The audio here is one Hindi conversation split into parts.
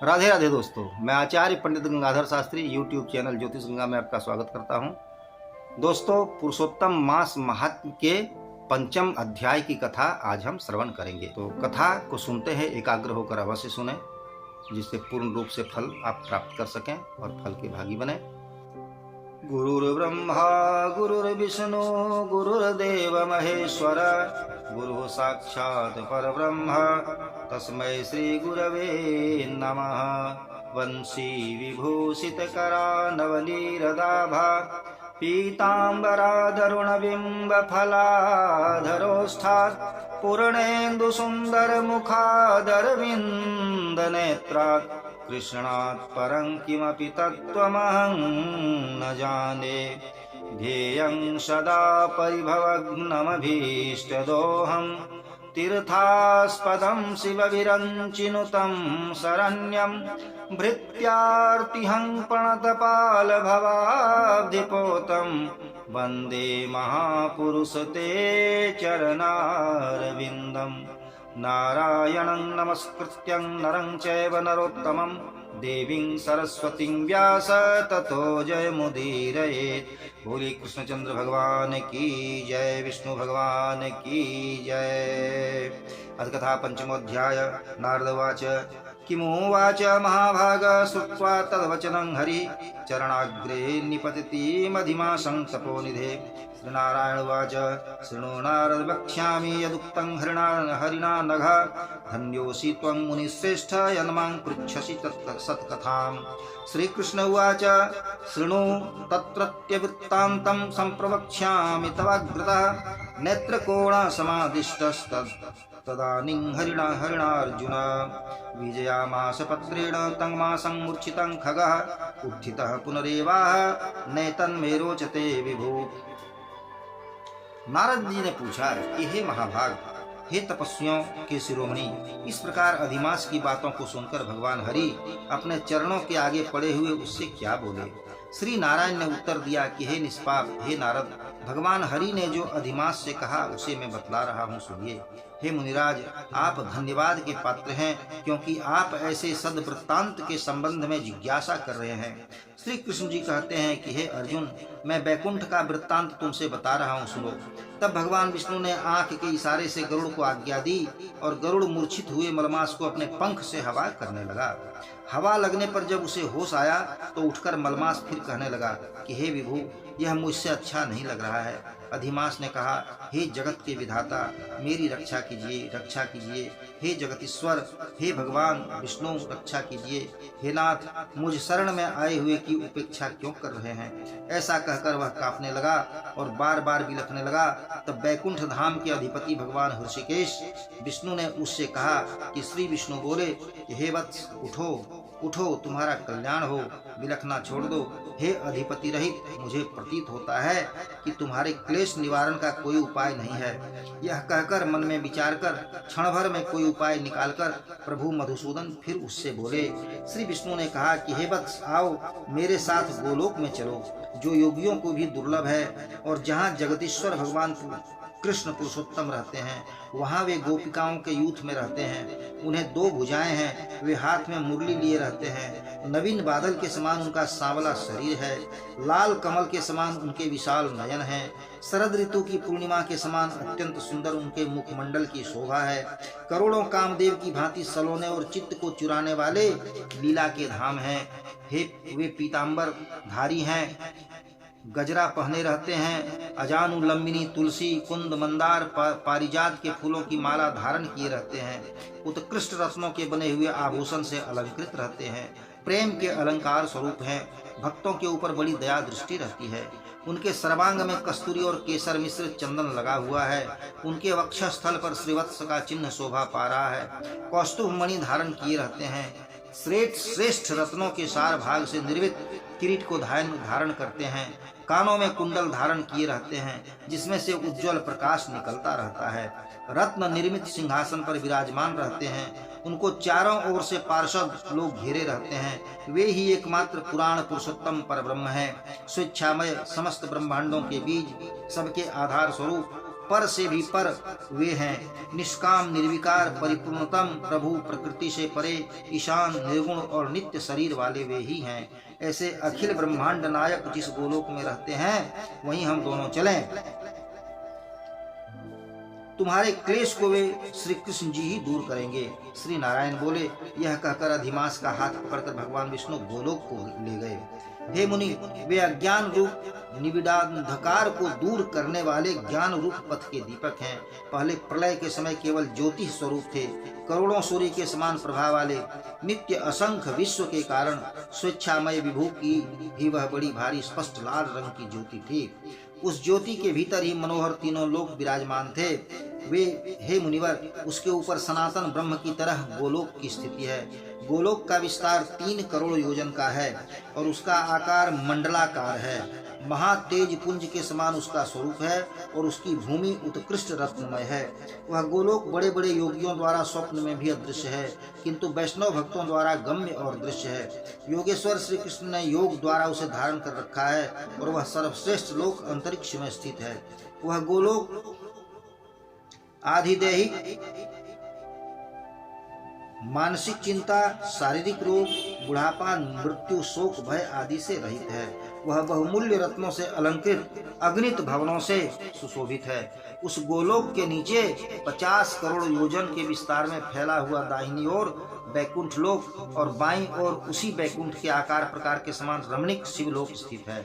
राधे राधे दोस्तों, मैं आचार्य पंडित गंगाधर शास्त्री यूट्यूब चैनल ज्योतिष गंगा में आपका स्वागत करता हूं। दोस्तों, पुरुषोत्तम मास महात्म्य के पंचम अध्याय की कथा आज हम श्रवण करेंगे। तो कथा को सुनते हैं, एकाग्र होकर अवश्य सुने, जिससे पूर्ण रूप से फल आप प्राप्त कर सकें और फल के भागी बने। गुरुर्ब्रह्मा गुरुर्विष्णु गुरुर्देव महेश्वर, गुरु साक्षात् परब्रह्म तस्मै श्री गुरवे नमः। वंशी विभूषितकरा नवनीरदाभा, पीताम्बराधरुणबिम्बफलाधरोष्ठात्, पूर्णेन्दुसुन्दरमुखादरविन्दनेत्रात्, कृष्णात् परं किमपि तत्त्वमहं न जाने। ध्येयं सदा परिभवग्नमभीष्टदोहं, तीर्थास्पदं शिवविरञ्चिनुतं शरण्यं, भृत्यार्तिहं प्रणतपालभवाब्धिपोतं, वन्दे महापुरुष ते चरणारविन्दम्। नारायणं नमस्कृत्यं नरं चैव नरोत्तमं, देवीं सरस्वतीं व्यास ततो जयमुदीरयेत्। बोली कृष्णचंद्र भगवान की जय, विष्णु भगवान की जय। अथ पंचमोऽध्याय। नारदवाच किमुवाच महाभाग, श्रुत्वा तद्वचनं हरि, चरणाग्रे निपतति मधिमासं तपोनिधे। श्रीनारायणवाच शृणु नारद वक्ष्यामि यदुक्तं हरिणा नघ, धन्योऽसि त्वं मुनिश्रेष्ठ यन्मां पृच्छसि सत्कथाम्। श्रीकृष्ण उवाच शृणु तत्रत्यवृत्तान्तं सम्प्रवक्ष्यामि तवाग्रतः, नेत्रकोणसमादिष्टस्तदानीं हरिणार्जुन। विजयामास पत्रेण तङ्मासं मूर्छितं खगः, उत्थितः पुनरेवाह नैतन्मे रोचते विभु। नारद जी ने पूछा कि हे महाभाग, हे तपस्वियों के शिरोमणि, इस प्रकार अधिमास की बातों को सुनकर भगवान हरि अपने चरणों के आगे पड़े हुए उससे क्या बोले। श्री नारायण ने उत्तर दिया कि हे निष्पाप, हे नारद, भगवान हरि ने जो अधिमास से कहा उसे मैं बतला रहा हूँ, सुनिए। हे मुनिराज, आप धन्यवाद के पात्र हैं, क्योंकि आप ऐसे सद्वृत्तांत के संबंध में जिज्ञासा कर रहे हैं। श्री कृष्ण जी कहते हैं कि हे अर्जुन, मैं वैकुंठ का वृत्तांत तुमसे बता रहा हूँ, सुनो। तब भगवान विष्णु ने आंख के इशारे से गरुड़ को आज्ञा दी और गरुड़ मूर्छित हुए मलमास को अपने पंख से हवा करने लगा। हवा लगने पर जब उसे होश आया तो उठकर मलमास फिर कहने लगा कि हे विभु, यह मुझसे अच्छा नहीं लग रहा है। अधिमास ने कहा, हे जगत के विधाता, मेरी रक्षा कीजिए, रक्षा कीजिए। हे जगतीश्वर, हे भगवान विष्णु, रक्षा कीजिए। हे नाथ, मुझ शरण में आए हुए की उपेक्षा क्यों कर रहे हैं। ऐसा कहकर वह कांपने लगा और बार बार बिलखने लगा। तब बैकुंठ धाम के अधिपति भगवान हृषिकेश विष्णु ने उससे कहा कि श्री विष्णु बोले, हे वत्स, उठो उठो, तुम्हारा कल्याण हो, बिलखना छोड़ दो। हे अधिपति रहित, मुझे प्रतीत होता है कि तुम्हारे क्लेश निवारण का कोई उपाय नहीं है। यह कहकर मन में विचार कर क्षण भर में कोई उपाय निकालकर प्रभु मधुसूदन फिर उससे बोले। श्री विष्णु ने कहा कि हे वत्स, आओ मेरे साथ गोलोक में चलो, जो योगियों को भी दुर्लभ है, और जहाँ जगदीश्वर भगवान कृष्ण पुरुषोत्तम रहते हैं, वहाँ वे गोपिकाओं के यूथ में रहते हैं। उन्हें दो भुजाएं हैं, वे हाथ में मुरली लिए रहते हैं। नवीन बादल के समान उनका सांवला शरीर है, लाल कमल के समान उनके विशाल नयन हैं। शरद ऋतु की पूर्णिमा के समान अत्यंत सुंदर उनके मुखमंडल की शोभा है। करोड़ों कामदेव की भांति सलोने और चित्त को चुराने वाले लीला के धाम हैं। हे वे पीताम्बर धारी हैं, गजरा पहने रहते हैं, अजानुलंबिनी, तुलसी, कुंद, मंदार, पारिजात के फूलों की माला धारण किए रहते हैं। उत्कृष्ट रत्नों के बने हुए आभूषण से अलंकृत रहते हैं, प्रेम के अलंकार स्वरूप हैं। भक्तों के ऊपर बड़ी दया दृष्टि रहती है। उनके सर्वांग में कस्तूरी और केसर मिश्रित चंदन लगा हुआ है। उनके वक्षस्थल पर श्रीवत्स का चिन्ह शोभा पा रहा है। कौस्तुभ मणि धारण किए रहते हैं। श्रेष्ठ रत्नों के सार भाग से निर्मित किरीट को धारण करते हैं। कानों में कुंडल धारण किए रहते हैं, जिसमें से उज्जवल प्रकाश निकलता रहता है। रत्न निर्मित सिंहासन पर विराजमान रहते हैं। उनको चारों ओर से पार्षद लोग घेरे रहते हैं। वे ही एकमात्र पुराण पुरुषोत्तम परब्रह्म है। स्वेच्छामय समस्त ब्रह्मांडों के बीज, सबके आधार स्वरूप, पर से भी पर वे हैं। निष्काम निर्विकार परिपूर्णतम प्रभु, प्रकृति से परे, ईशान, निर्गुण और नित्य शरीर वाले वे ही हैं। ऐसे अखिल ब्रह्मांड नायक जिस गोलोक में रहते हैं वहीं हम दोनों चलें। तुम्हारे क्लेश को वे श्री कृष्ण जी ही दूर करेंगे। श्री नारायण बोले। यह कहकर अधिमास का हाथ पकड़कर भगवान विष्णु गोलोक को ले गए। हे मुनि, वे अज्ञान रूप निबिड़ांधकार को दूर करने वाले ज्ञान रूप पथ के दीपक हैं। पहले प्रलय के समय केवल ज्योति स्वरूप थे। करोड़ों सूर्य के समान प्रभा वाले नित्य असंख्य विश्व के कारण स्वेच्छामय विभू की भी वह बड़ी भारी स्पष्ट लाल रंग की ज्योति थी। उस ज्योति के भीतर ही मनोहर तीनों लोक विराजमान थे। वे, हे मुनिवर, उसके ऊपर सनातन ब्रह्म की तरह गोलोक की स्थिति है। गोलोक का विस्तार 3 करोड़ योजन का है और उसका आकार मंडलाकार है। महातेज पुंज के समान उसका स्वरूप है और उसकी भूमि उत्कृष्ट रत्नमय है। वह गोलोक बड़े बड़े योगियों द्वारा स्वप्न में भी अदृश्य है, किंतु वैष्णव भक्तों द्वारा गम्य और दृश्य है। योगेश्वर श्री कृष्ण ने योग द्वारा उसे धारण कर रखा है और वह सर्वश्रेष्ठ लोक अंतरिक्ष में स्थित है। वह गोलोक आधिदैहिक, मानसिक चिंता, शारीरिक रोग, बुढ़ापा, मृत्यु, शोक, भय आदि से रहित है। वह बहुमूल्य रत्नों से अलंकृत अगणित भवनों से सुशोभित है। उस गोलोक के नीचे 50 करोड़ योजन के विस्तार में फैला हुआ दाहिनी ओर बैकुंठ लोक और बाईं ओर उसी बैकुंठ के आकार प्रकार के समान रमणीक शिवलोक स्थित है।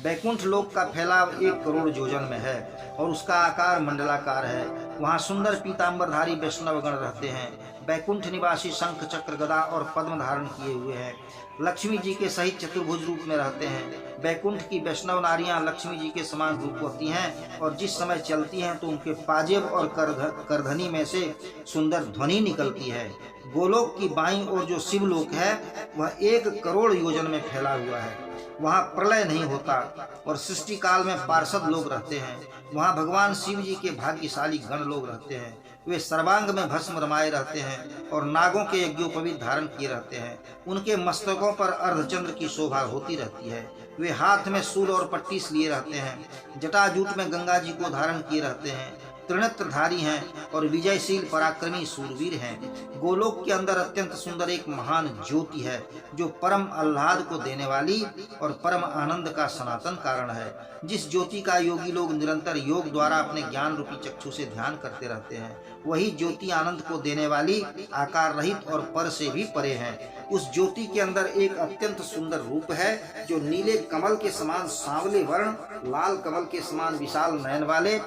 बैकुंठ लोक का फैलाव 1 करोड़ योजन में है और उसका आकार मंडलाकार है। वहाँ सुंदर पीताम्बरधारी वैष्णवगण रहते हैं। बैकुंठ निवासी शंख, चक्र, गदा और पद्म धारण किए हुए हैं। लक्ष्मी जी के सहित चतुर्भुज रूप में रहते हैं। बैकुंठ की वैष्णव नारियां लक्ष्मी जी के समान रूपवती हैं और जिस समय चलती हैं तो उनके पाजेब और करधनी में से सुंदर ध्वनि निकलती है। गोलोक की बाईं ओर जो शिवलोक है वह 1 करोड़ योजन में फैला हुआ है। वहाँ प्रलय नहीं होता और सृष्टि काल में पार्षद लोग रहते हैं। वहाँ भगवान शिव जी के भाग्यशाली गण लोग रहते हैं। वे सर्वांग में भस्म रमाए रहते हैं और नागों के यज्ञोपवीत धारण किए रहते हैं। उनके मस्तकों पर अर्धचंद्र की शोभा होती रहती है। वे हाथ में शूल और पट्टीस लिए रहते हैं। जटाजूट में गंगा जी को धारण किए रहते हैं। त्रिनेत्रधारी हैं और विजयशील पराक्रमी सूरवीर हैं। गोलोक के अंदर अत्यंत सुंदर एक महान ज्योति है जो परम आह्लाद को देने वाली और परम आनंद का सनातन कारण है। जिस ज्योति का योगी लोग निरंतर योग द्वारा अपने ज्ञान रूपी चक्षु से ध्यान करते रहते हैं, वही ज्योति आनंद को देने वाली, आकार रहित और पर से भी परे है। उस ज्योति के अंदर एक अत्यंत सुंदर रूप है जो नीले कमल के समान सांवले वर्ण, लाल कमल के समान विशाल नयन वाले,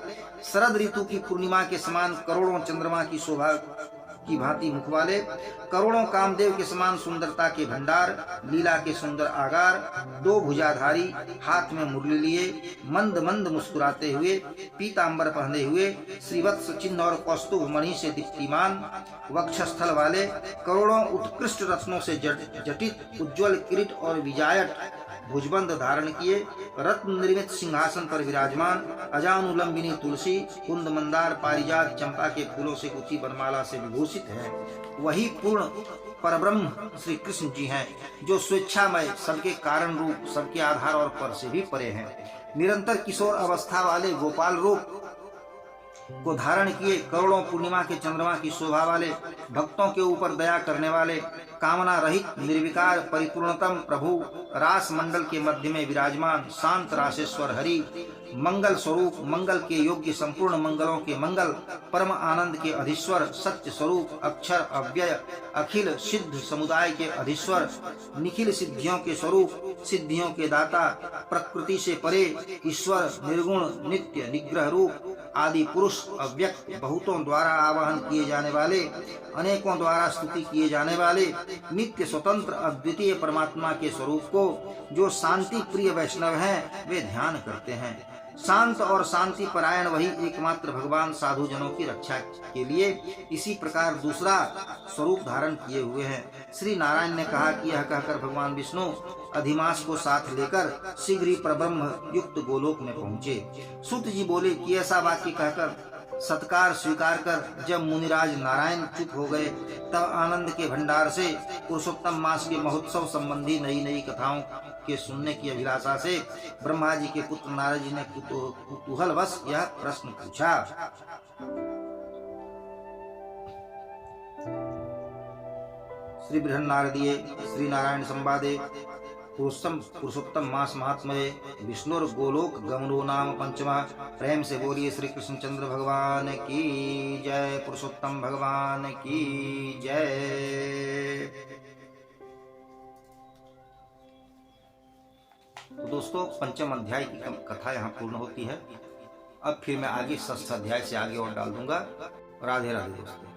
शरद ऋतु की पूर्णिमा के समान करोड़ों चंद्रमा की शोभा की भांति मुख वाले, करोड़ों कामदेव के समान सुंदरता के भंडार, लीला के सुंदर आगार, 2 भुजाधारी, हाथ में मुरली लिए, मंद मंद मुस्कुराते हुए, पीतांबर पहने हुए, श्रीवत्स चिन्ह और कौस्तुभ मणि से दीप्तिमान, वक्षस्थल वाले, करोड़ों उत्कृष्ट रत्नों से जटित उज्ज्वल किरीट और विजायट भुजबंद धारण किए, रत्न निर्मित सिंहासन पर विराजमान, अजानुलंबिनी तुलसी, कुंद, मंदार, पारिजात, चंपा के फूलों से गुथी वनमाला से विभूषित है। वही पूर्ण परब्रह्म श्री कृष्ण जी हैं जो स्वेच्छामय, सबके कारण रूप, सबके आधार और पर से भी परे हैं। निरंतर किशोर अवस्था वाले गोपाल रूप को धारण किए, करोड़ों पूर्णिमा के चंद्रमा की शोभा वाले, भक्तों के ऊपर दया करने वाले, कामना रहित निर्विकार परिपूर्णतम प्रभु, रास मंडल के मध्य में विराजमान शांत रासेश्वर हरि, मंगल स्वरूप, मंगल के योग्य, संपूर्ण मंगलों के मंगल, परम आनंद के अधीश्वर, सत्य स्वरूप, अक्षर अव्यय, अखिल सिद्ध समुदाय के अधीश्वर, निखिल सिद्धियों के स्वरूप, सिद्धियों के दाता, प्रकृति से परे, ईश्वर, निर्गुण, नित्य, निग्रह रूप, आदि पुरुष, अव्यक्त, बहुतों द्वारा आवाहन किए जाने वाले, अनेकों द्वारा स्तुति किए जाने वाले, नित्य स्वतंत्र अद्वितीय परमात्मा के स्वरूप को जो शांति प्रिय वैष्णव हैं वे ध्यान करते हैं। शांत और शांति परायण वही एकमात्र भगवान साधु जनों की रक्षा के लिए इसी प्रकार दूसरा स्वरूप धारण किए हुए हैं। श्री नारायण ने कहा कि यह कहकर भगवान विष्णु अधिमास को साथ लेकर शीघ्र ही परब्रह्म युक्त गोलोक में पहुँचे। सूत जी बोले कि ऐसा वाक्य कहकर सत्कार स्वीकार कर जब मुनिराज नारायण चुप हो गए, तब आनंद के भंडार से पुरुषोत्तम मास के महोत्सव संबंधी नई नई कथाओं के सुनने की अभिलाषा से ब्रह्मा जी के पुत्र नारद जी ने कुतूहलवश यह प्रश्न पूछा। श्री बृहन्नारदीये श्री नारायण संवादे पुरुषोत्तम मास महात्म्ये विष्णुर गोलोक गमनो नाम पंचमा। प्रेम से बोलिए श्री कृष्णचंद्र भगवान की जय, पुरुषोत्तम भगवान की जय। तो दोस्तों, पंचम अध्याय की कथा यहाँ पूर्ण होती है। अब फिर मैं आगे षष्ठ अध्याय से आगे और डाल दूंगा। राधे राधे दोस्तों।